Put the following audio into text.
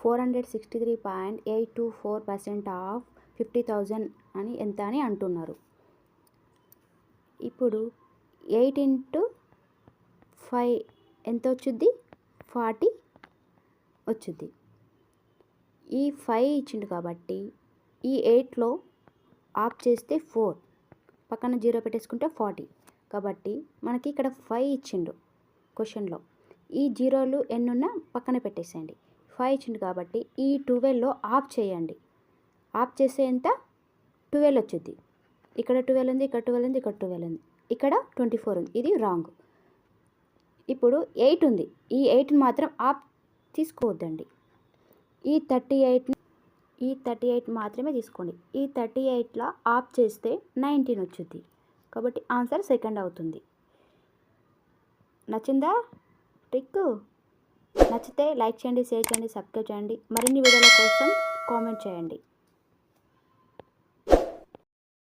463.824% of 50,000 అని ఎంత అని అంటున్నారు. ఇప్పుడు 8 ఇంటూ 5 ఎంత వచ్చుద్ది? 40 వచ్చుద్ది. ఈ 5 ఇచ్చిండు కాబట్టి ఈ 8లో ఆఫ్ చేస్తే 4 పక్కన 0 పెట్టేసుకుంటే 40. కాబట్టి మనకి ఇక్కడ 5 ఇచ్చిండు క్వశ్చన్లో. ఈ జీరోలు ఎన్నున్నా పక్కన పెట్టేసేయండి. 5 ఇచ్చిండు కాబట్టి ఈ 12లో ఆఫ్ చేయండి. ఆఫ్ చేస్తే ఎంత? 12 వచ్చుద్ది. ఇక్కడ 12 ఉంది, ఇక్కడ 12 ఉంది, ఇక్కడ 12 ఉంది, ఇక్కడ 24 ఉంది. ఇది రాంగ్. ఇప్పుడు 8 ఉంది. ఈ 8ని మాత్రం ఆఫ్ తీసుకోవద్దండి. ఈ 38 మాత్రమే తీసుకోండి. ఈ 38లో ఆఫ్ చేస్తే 19 వచ్చుద్ది. కాబట్టి ఆన్సర్ సెకండ్ అవుతుంది. నచ్చిందా ట్రిక్? నచ్చితే లైక్ చేయండి, షేర్ చేయండి, సబ్స్క్రైబ్ చేయండి. మరిన్ని వీడియోల కోసం కామెంట్ చేయండి.